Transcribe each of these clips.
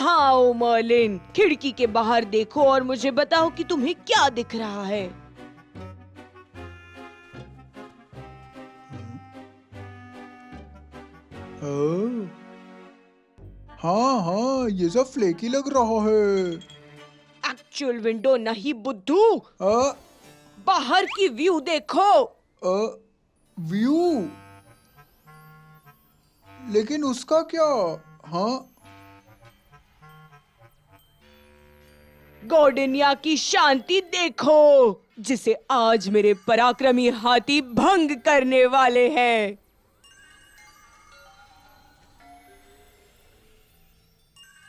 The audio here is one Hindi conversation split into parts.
यहाँ आओ मर्लिन, खिड़की के बाहर देखो और मुझे बताओ कि तुम्हें क्या दिख रहा है। ओह, हाँ हाँ, ये सब फ्लेकी लग रहा है। एक्चुअल विंडो नहीं बुद्धू, अ, बाहर की व्यू देखो। व्यू, लेकिन उसका क्या? हाँ, गॉर्डनिया की शांति देखो, जिसे आज मेरे पराक्रमी हाथी भंग करने वाले हैं।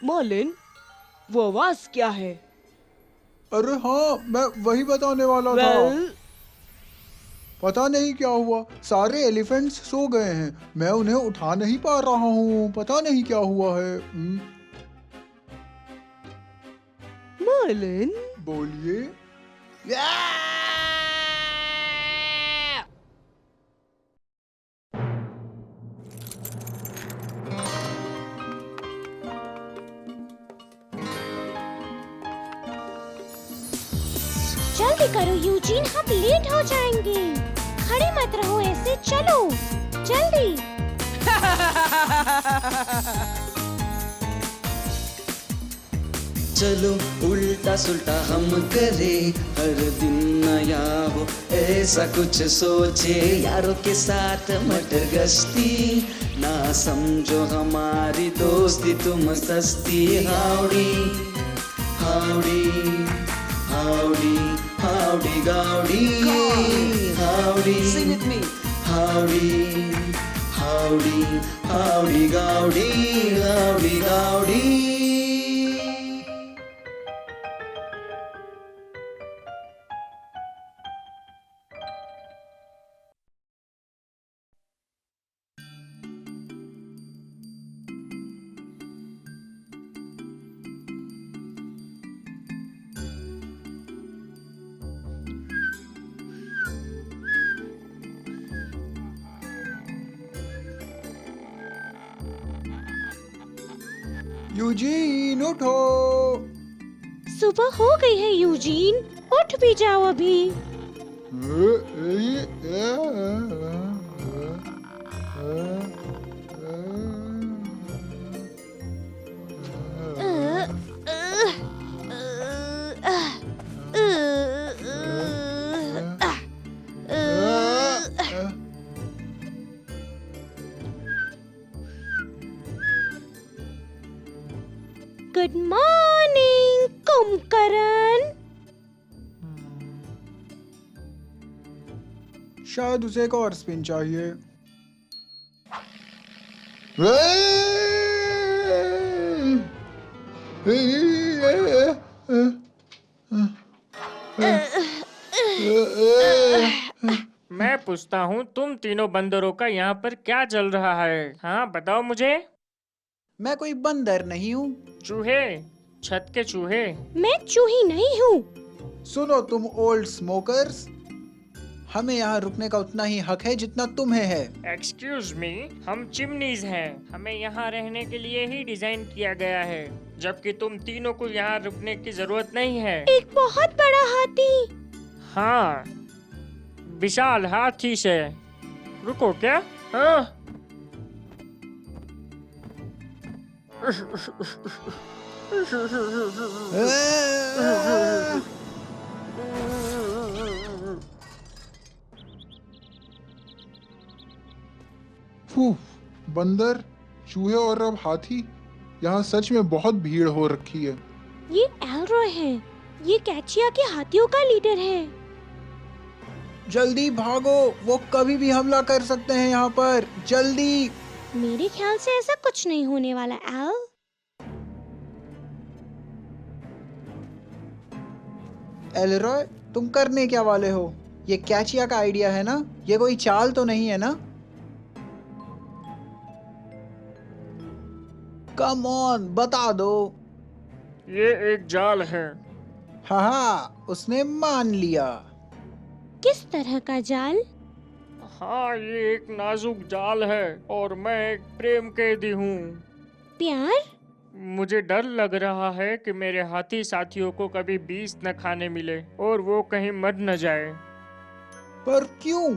मर्लिन, वो आवाज क्या है? अरे हाँ, मैं वही बताने वाला था। वेल, पता नहीं क्या हुआ, सारे एलिफेंट्स सो गए हैं। मैं उन्हें उठा नहीं पा रहा हूँ, पता नहीं क्या हुआ है। मर्लिन, बोलिए। जल्दी करो यूजीन, हम लेट हो जाएंगे। खड़े मत रहो ऐसे, चलो जल्दी। चलो उल्टा सुल्टा हम करे, हर दिन नया हो ऐसा कुछ सोचे। यारों के साथ मटर गश्ती, ना समझो हमारी दोस्ती तुम सस्ती। Howdy howdy howdy howdy Goudie, howdy sing with me. Howdy howdy howdy Goudie, howdy Goudie. Eugene उठो। सुबह हो गई है यूजीन, उठ भी जाओ अभी। Good morning Kumbhakarna. शायद उसे एक और स्पिन चाहिए। मैं पूछता हूँ, तुम तीनों बंदरों का यहाँ पर क्या चल रहा है? हाँ बताओ मुझे। मैं कोई बंदर नहीं हूँ। चूहे, छत के चूहे। मैं चूही नहीं हूँ। सुनो तुम ओल्ड स्मोकर्स, हमें यहाँ रुकने का उतना ही हक है जितना तुम्हें है। एक्सक्यूज मी, हम चिमनीज हैं। हमें यहाँ रहने के लिए ही डिजाइन किया गया है, जबकि तुम तीनों को यहाँ रुकने की जरूरत नहीं है। एक बहुत बड़ा हाथी। हाँ, विशाल हाथी से। रुको क्या? हाँ? फू, बंदर, चूहे और अब हाथी, यहाँ सच में बहुत भीड़ हो रखी है। ये एल्रॉय है, ये कैचिया के हाथियों का लीडर है। जल्दी भागो, वो कभी भी हमला कर सकते हैं यहाँ पर, जल्दी। मेरे ख्याल से ऐसा कुछ नहीं होने वाला एल। एलरॉय, तुम करने क्या वाले हो? ये कैचिया का आइडिया है ना? ये कोई चाल तो नहीं है ना? कम ऑन, बता दो। ये एक जाल है। हाँ, उसने मान लिया। किस तरह का जाल? हाँ, ये एक नाजुक जाल है और मैं एक प्रेम कैदी हूँ। प्यार? मुझे डर लग रहा है कि मेरे हाथी साथियों को कभी बीस न खाने मिले और वो कहीं मर न जाए, पर क्यों?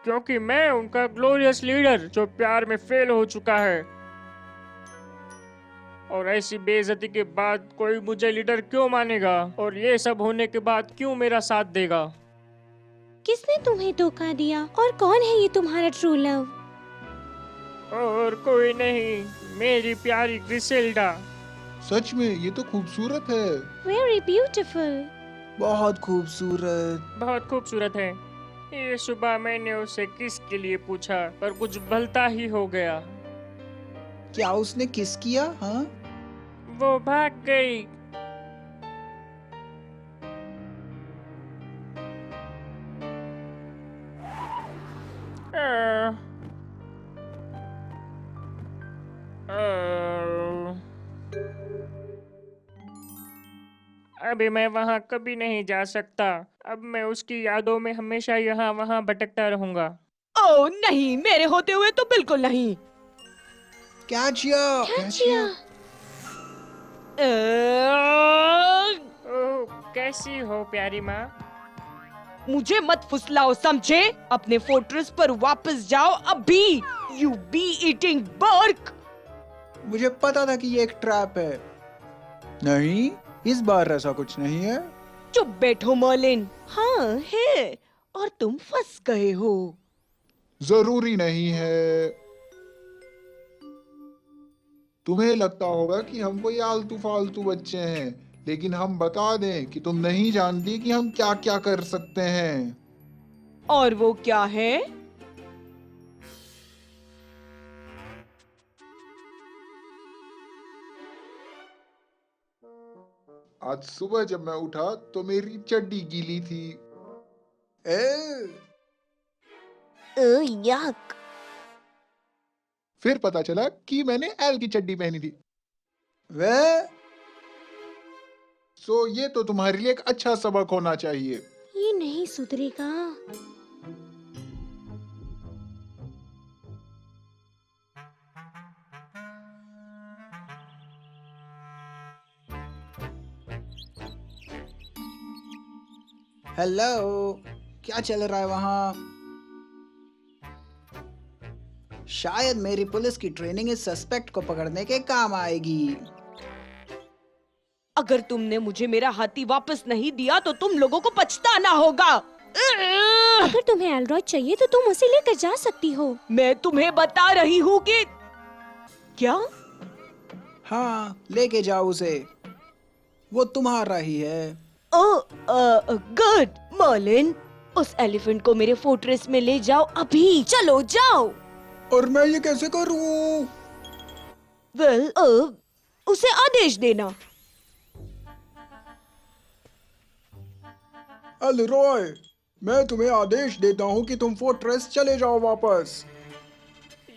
क्योंकि मैं उनका ग्लोरियस लीडर जो प्यार में फेल हो चुका है। और ऐसी बेइज्जती के बाद कोई मुझे लीडर क्यों मानेगा, और ये सब होने के बाद क्यों मेरा साथ देगा? किसने तुम्हें धोखा दिया और कौन है ये तुम्हारा ट्रू लव? और कोई नहीं, मेरी प्यारी ग्रिसेल्डा। सच में ये तो खूबसूरत है, वेरी ब्यूटीफुल। बहुत खूबसूरत। बहुत खूबसूरत है। ये सुबह मैंने उसे किस के लिए पूछा पर कुछ भलता ही हो गया। क्या उसने किस किया? हाँ, वो भाग गई। अभी मैं वहाँ कभी नहीं जा सकता। अब मैं उसकी यादों में हमेशा यहाँ वहाँ भटकता रहूंगा। ओह नहीं, मेरे होते हुए तो बिल्कुल नहीं। क्या जिया? ओह, कैसी हो प्यारी माँ? मुझे मत फुसलाओ, समझे? अपने फोर्ट्रेस पर वापस जाओ अभी। You be eating berk. मुझे पता था कि ये एक ट्रैप है। नहीं, इस बार ऐसा कुछ नहीं है। चुप बैठो मर्लिन। हाँ है, और तुम फंस गए हो। जरूरी नहीं है। तुम्हें लगता होगा कि हम कोई आलतू फालतू बच्चे हैं, लेकिन हम बता दें कि तुम नहीं जानती कि हम क्या क्या कर सकते हैं। और वो क्या है? आज सुबह जब मैं उठा तो मेरी चड्डी गीली थी। यक। फिर पता चला कि मैंने एल की चड्डी पहनी थी। वह सो ये तो तुम्हारे लिए एक अच्छा सबक होना चाहिए। ये नहीं सुधरेगा। हेलो, क्या चल रहा है वहाँ? शायद मेरी पुलिस की ट्रेनिंग इस सस्पेक्ट को पकड़ने के काम आएगी। अगर तुमने मुझे मेरा हाथी वापस नहीं दिया तो तुम लोगों को पछताना होगा। अगर तुम्हें एल्रॉय चाहिए तो तुम उसे लेकर जा सकती हो। मैं तुम्हें बता रही हूँ कि क्या? हाँ, लेके जाओ उसे, वो तुम्हारा ही है। गुड मर्लिन, उस एलिफेंट को मेरे फोर्ट्रेस में ले जाओ अभी। चलो जाओ। और मैं ये कैसे करूँ? वेल, उसे आदेश देना। एलरॉय, मैं तुम्हें आदेश देता हूँ कि तुम फोर्ट्रेस चले जाओ वापस।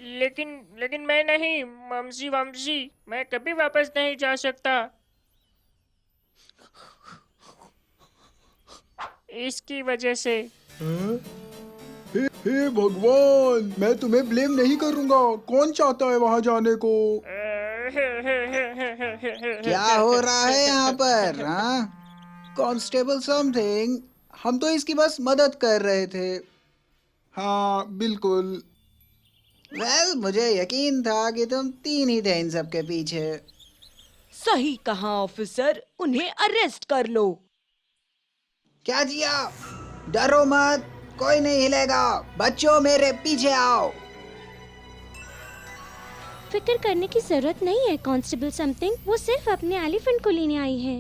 लेकिन मैं नहीं, मम्सी वम्सी, मैं कभी वापस नहीं जा सकता। इसकी वजह से। हे भगवान, मैं तुम्हें ब्लेम नहीं करूंगा। कौन चाहता है वहां जाने को? क्या हो रहा है यहाँ पर? हाँ, कांस्टेबल समथिंग, हम तो इसकी बस मदद कर रहे थे। हाँ बिल्कुल। वेल, मुझे यकीन था कि तुम तीन ही थे इन सब के पीछे। सही कहा ऑफिसर, उन्हें अरेस्ट कर लो। क्या जिया? डरो मत, कोई नहीं हिलेगा। बच्चों, मेरे पीछे आओ। फिक्र करने की जरूरत नहीं है कांस्टेबल समथिंग, वो सिर्फ अपने एलिफेंट को लेने आई है।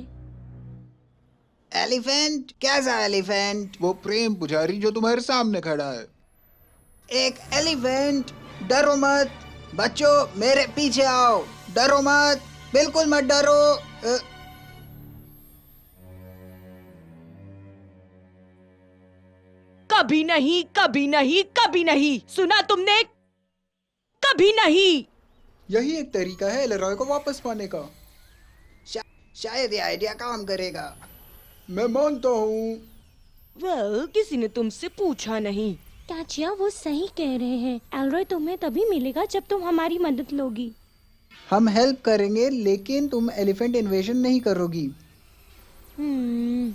एलिफेंट? कैसा एलिफेंट? वो प्रेम पुजारी जो तुम्हारे सामने खड़ा है। एक एलिफेंट? डरो मत। बच्चों, मेरे पीछे आओ। डरो मत, बिल्कुल मत डरो। कभी नहीं, कभी नहीं, कभी नहीं। सुना तुमने? कभी नहीं। यही एक तरीका है एलरॉय को वापस पाने का। शायद ये आइडिया काम करेगा। मैं मानता हूँ। वेल, किसी ने तुमसे पूछा नहीं। ताचिया, वो सही कह रहे हैं। एल्रॉय तुम्हें तभी मिलेगा जब तुम हमारी मदद लोगी। हम हेल्प करेंगे, लेकिन तुम एलिफेंट इन्वेजन नहीं करोगी। हम्म,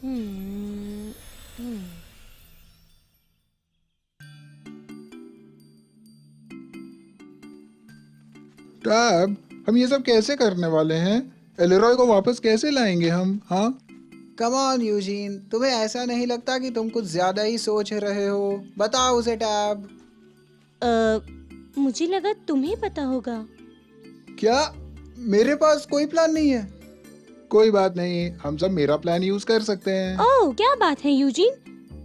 हम्म, हम्म। टैब, हम ये सब कैसे करने वाले हैं? एलेरॉय को वापस कैसे लाएंगे हम? हाँ, कम ऑन यूजीन, तुम्हें ऐसा नहीं लगता कि तुम कुछ ज्यादा ही सोच रहे हो? बताओ उसे टैब। मुझे लगा तुम्हें पता होगा। क्या मेरे पास कोई प्लान नहीं है? कोई बात नहीं, हम सब मेरा प्लान यूज कर सकते हैं। ओह, क्या बात है यूजीन,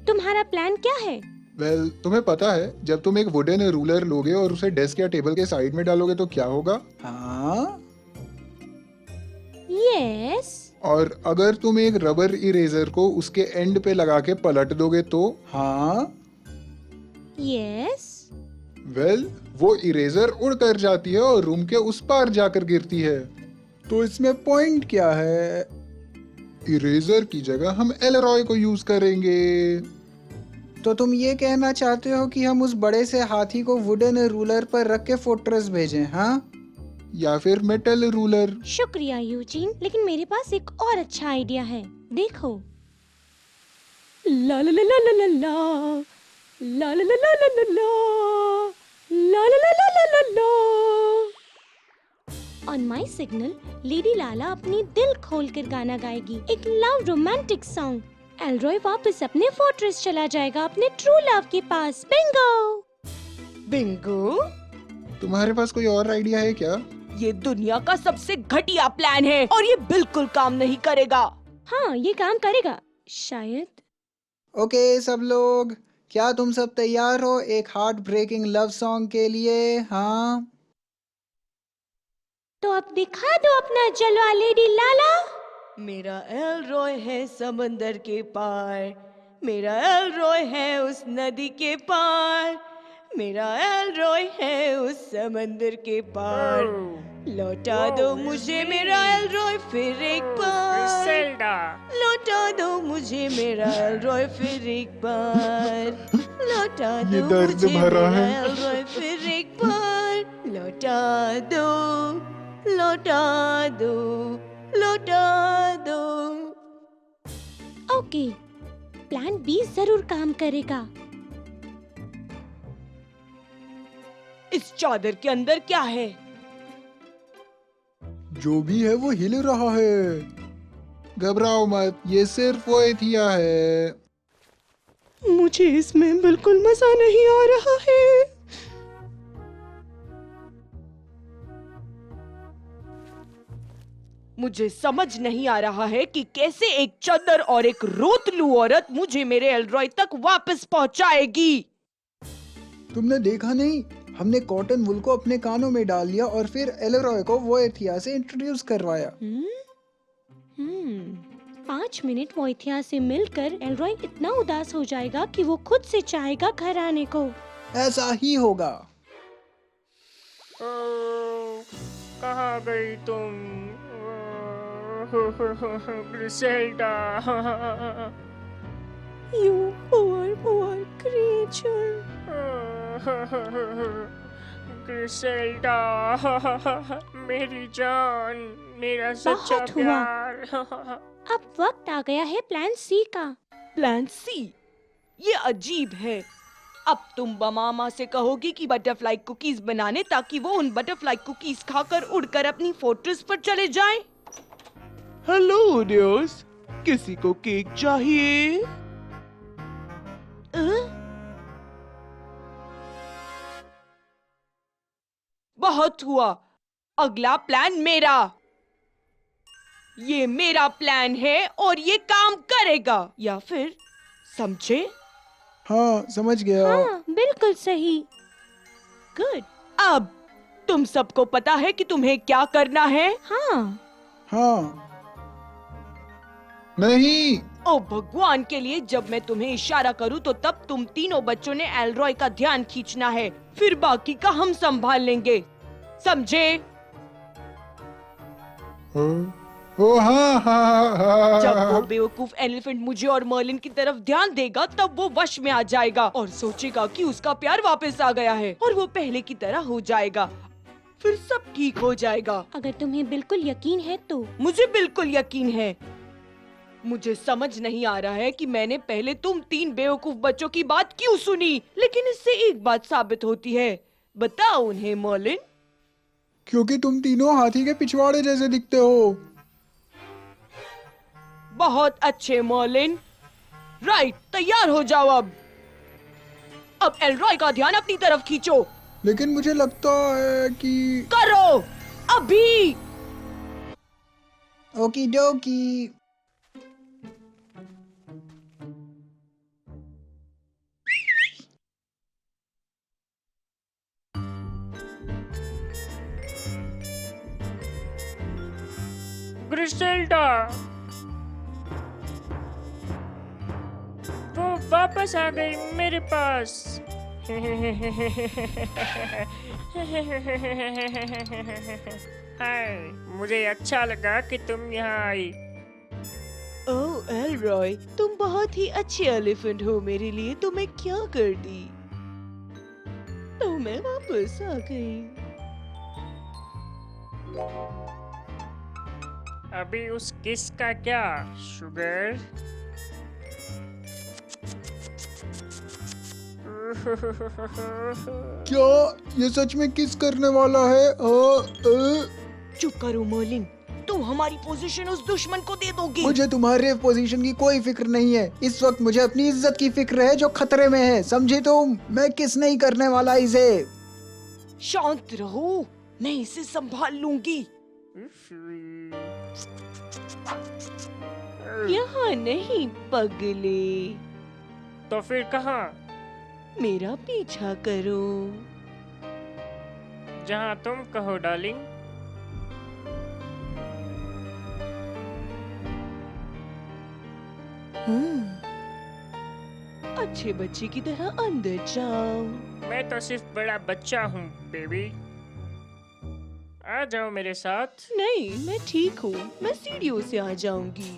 तुम्हारा प्लान क्या है? वेल, तुम्हें पता है जब तुम एक वुडन रूलर लोगे और उसे डेस्क या टेबल के साइड में डालोगे तो क्या होगा? हाँ, यस। और अगर तुम एक रबर इरेजर को उसके एंड पे लगा के पलट दोगे तो? हाँ, यस। वेल, वो इरेजर उड़ कर जाती है और रूम के उस पार जाकर गिरती है। तो इसमें पॉइंट क्या है? इरेजर की जगह हम एलेरॉय को यूज करेंगे। तो तुम ये कहना चाहते हो कि हम उस बड़े से हाथी को वुडन रूलर पर रख के फोर्ट्रेस भेजें, हाँ? या फिर मेटल रूलर। शुक्रिया यूजीन, लेकिन मेरे पास एक और अच्छा आइडिया है। देखो। ला ला ला ला ला ला ला ला ला ला ला ला ला ला ला ला ला ला ला। ऑन माई सिग्नल लेडी लाला अपनी दिल खोलकर गाना गाएगी, एक लव रोमांटिक सॉन्ग। एलरॉय वापस अपने फोर्ट्रेस चला जाएगा, अपने ट्रू लव के पास। बिंगो। बिंगो, तुम्हारे पास कोई और आइडिया है क्या? ये दुनिया का सबसे घटिया प्लान है और ये बिल्कुल काम नहीं करेगा। हाँ, ये काम करेगा शायद। ओके सब लोग, क्या तुम सब तैयार हो एक हार्ट ब्रेकिंग लव सॉन्ग के लिए? हाँ, तो अब दिखा दो अपना जलवा लेडी लाला। मेरा एलरॉय है समंदर के पार, मेरा एलरॉय है उस नदी के पार, मेरा एलरॉय है उस समंदर के पार। लौटा दो मुझे मेरा एलरॉय फिर एक बार, ग्रिसेल्डा, लौटा दो मुझे मेरा एलरॉय फिर एक बार, लौटा ये दो दर्द मुझे भरा मेरा है। एलरॉय फिर एक बार, लौटा दो, लौटा दो, लौटा दो। ओके, प्लान बी जरूर काम करेगा। इस चादर के अंदर क्या है? जो भी है वो हिल रहा है। घबराओ मत, ये सिर्फ वो एथिया है। मुझे इसमें बिल्कुल मजा नहीं आ रहा है। मुझे समझ नहीं आ रहा है कि कैसे एक चद्दर और एक रोतलू औरत मुझे मेरे एलरॉय तक वापस पहुंचाएगी। तुमने देखा नहीं, हमने कॉटन वुल को अपने कानों में डाल लिया और फिर एलेरॉय को वो एथिया से इंट्रोड्यूस करवाया। 5 मिनट वोइथिया से मिलकर एलरॉय इतना उदास हो जाएगा कि वो खुद से चाहेगा घर आने को। ऐसा ही होगा। कहाँ गई तुम? ग्रिसेल्डा। You poor creature. ग्रिसेल्डा, मेरी जान, मेरा सच्चा बहुत हुआ। प्यार। अब वक्त आ गया है प्लान सी का। Plan C? ये अजीब है। अब तुम बमामा से कहोगी कि बटरफ्लाई कुकीज बनाने, ताकि वो उन बटरफ्लाई कुकीज खाकर उड़कर अपनी फोर्ट्रेस पर चले जाएं। हेलो डियर्स, किसी को केक चाहिए? बहुत हुआ, अगला प्लान मेरा। ये मेरा प्लान है और ये काम करेगा, या फिर समझे? हाँ, समझ गया। हाँ, बिल्कुल सही। गुड। अब तुम सबको पता है कि तुम्हें क्या करना है? हाँ, हाँ, नहीं, ओ भगवान के लिए, जब मैं तुम्हें इशारा करूं तो तब तुम तीनों बच्चों ने एलरॉय का ध्यान खींचना है, फिर बाकी का हम संभाल लेंगे, समझे? ओ हाँ हाँ हाँ। जब वो बेवकूफ एलिफेंट मुझे और मर्लिन की तरफ ध्यान देगा तब वो वश में आ जाएगा और सोचेगा कि उसका प्यार वापस आ गया है और वो पहले की तरह हो जाएगा। फिर सब ठीक हो जाएगा। अगर तुम्हें बिल्कुल यकीन है तो। मुझे बिल्कुल यकीन है। मुझे समझ नहीं आ रहा है कि मैंने पहले तुम 3 बेवकूफ बच्चों की बात क्यों सुनी, लेकिन इससे एक बात साबित होती है। बताओ उन्हें मॉलिन। क्योंकि तुम तीनों हाथी के पिछवाड़े जैसे दिखते हो। बहुत अच्छे मॉलिन। राइट, तैयार हो जाओ अब एलरॉय का ध्यान अपनी तरफ खींचो। लेकिन मुझे लगता है कि करो अभी। ओकी डोकी। ग्रिसेल्डा, वो वापस आ गई मेरे पास। हाय, मुझे अच्छा लगा कि तुम यहाँ आई। ओह एलरॉय, तुम बहुत ही अच्छे एलिफेंट हो मेरे लिए। तो मैं क्या कर दी? तो मैं वापस आ गई। अभी उस किस का क्या, शुगर? क्या ये सच में किस करने वाला है? चुप करो मर्लिन, तुम हमारी पोजीशन उस दुश्मन को दे दोगे। मुझे तुम्हारे पोजीशन की कोई फिक्र नहीं है। इस वक्त मुझे अपनी इज्जत की फिक्र है जो खतरे में है, समझे तुम? मैं किस नहीं करने वाला इसे। शांत रहो, मैं इसे संभाल लूंगी। यहाँ नहीं पगले, तो फिर कहाँ? मेरा पीछा करो। जहाँ तुम कहो डार्लिंग। अच्छे बच्चे की तरह अंदर जाओ। मैं तो सिर्फ बड़ा बच्चा हूँ बेबी। आ जाओ मेरे साथ। नहीं, मैं ठीक हूँ, मैं सीढ़ियों से आ जाऊंगी।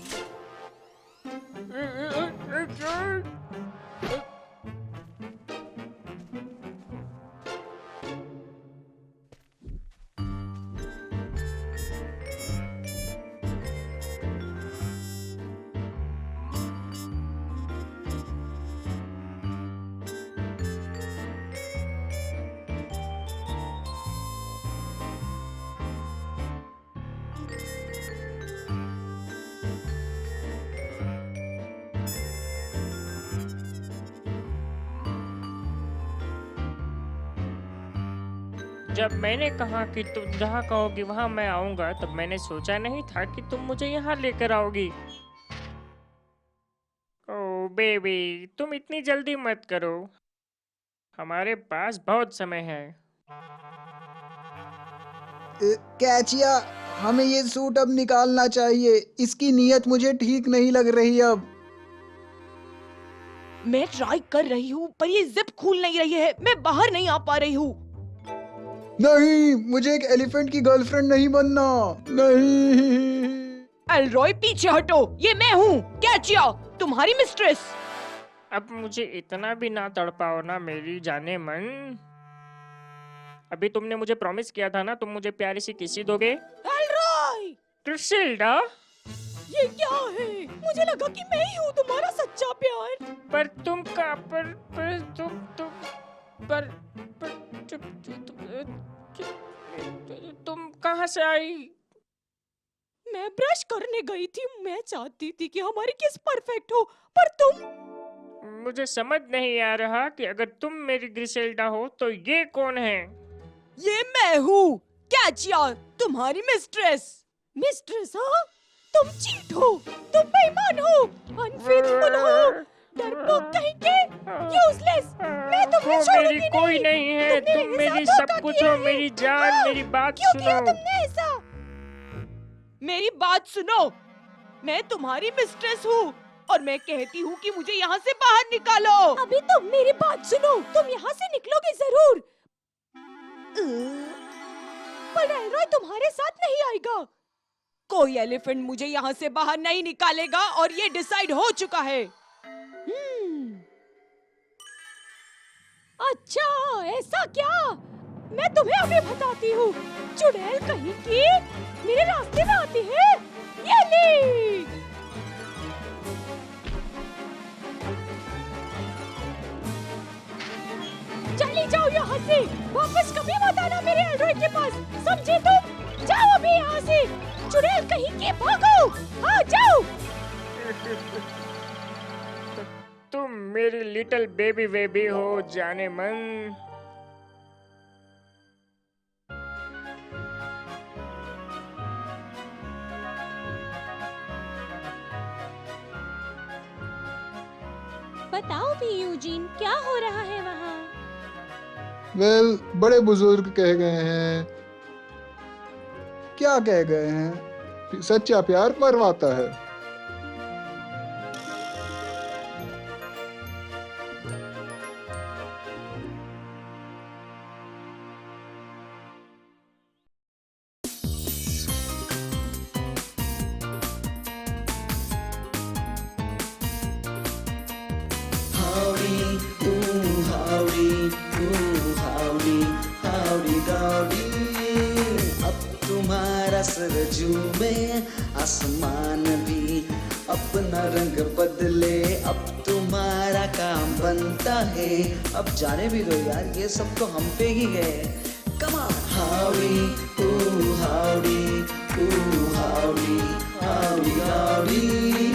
जब मैंने कहा कि तुम जहाँ कहोगी वहाँ मैं आऊंगा, तब मैंने सोचा नहीं था कि तुम मुझे यहाँ लेकर आओगी। ओह बेबी, तुम इतनी जल्दी मत करो, हमारे पास बहुत समय है। कैचिया, हमें ये सूट अब निकालना चाहिए। इसकी नीयत मुझे ठीक नहीं लग रही अब। मैं ट्राई कर रही हूँ पर ये जिप खुल नहीं रही है। मैं बाहर नहीं आ पा रही हूँ। नहीं, मुझे एक एलिफेंट की गर्लफ्रेंड नहीं बनना। नहीं। एलरॉय पीछे हटो, ये मैं हूँ कैचिया, तुम्हारी मिस्ट्रेस। अब मुझे इतना भी ना तड़पाओ ना मेरी जाने मन। अभी तुमने मुझे प्रॉमिस किया था ना, तुम मुझे प्यारी सी किसी दोगे। एलरॉय, क्रिसेल्डा, ये क्या है? मुझे लगा कि मैं ही हूँ तुम्हारा सच्चा प्यार। पर तुम का पर तुम कहाँ से आई? मैं ब्रश करने गई थी। मैं चाहती थी कि हमारी किस परफेक्ट हो, पर तुम। मुझे समझ नहीं आ रहा कि अगर तुम मेरी ग्रिसेल्डा हो तो ये कौन है? ये मैं हूँ कैचिया, तुम्हारी मिस्ट्रेस। मिस्ट्रेस? हाँ, तुम चीट हो, तुम बेईमान हो, अनफेथफुल हो, डरपोक कहीं के, यूजलेस। मैं तुम्हें वो छोड़ूंगी मेरी कोई नहीं है, तुमने तुम मेरे मेरी साथ सब धोखा कुछ किया हो, है। मेरी जान, हाँ, मेरी बात क्यों किया सुनो। तुमने ऐसा? मेरी बात सुनो, मैं तुम्हारी मिस्ट्रेस हूँ और मैं कहती हूँ कि मुझे यहाँ से बाहर निकालो। अभी तुम मेरी बात सुनो, तुम यहाँ से निकलोगे जरूर। पर एलरॉय तुम्हारे साथ नहीं आएगा। कोई एलिफेंट मुझे यहाँ से बाहर नहीं निकालेगा और ये डिसाइड हो चुका है। अच्छा, ऐसा क्या? मैं तुम्हें अभी बताती हूँ। चुड़ैल कहीं की मेरे रास्ते में आती है। ये ले। चली जाओ यहाँ से, वापस कभी मत आना मेरे एल्ड्रॉय के पास, समझे तुम? जाओ अभी यहाँ से, चुड़ैल कहीं की, भागो। हाँ जाओ। तुम मेरी लिटिल बेबी बेबी हो जाने मन। बताओ भी यूजीन, क्या हो रहा है वहाँ? वेल, बड़े बुजुर्ग कह गए हैं क्या कह गए हैं? कि सच्चा प्यार मरवाता है। Howdy, ooh, howdy, ooh, howdy, howdy, howdy. अब तुम्हारा सरजू में आसमान भी अपना रंग बदले, अब तुम्हारा काम बनता है। अब जाने भी दो यार, ये सब तो हम पे ही है। Come on, howdy, ooh, howdy, ooh, howdy, howdy, howdy.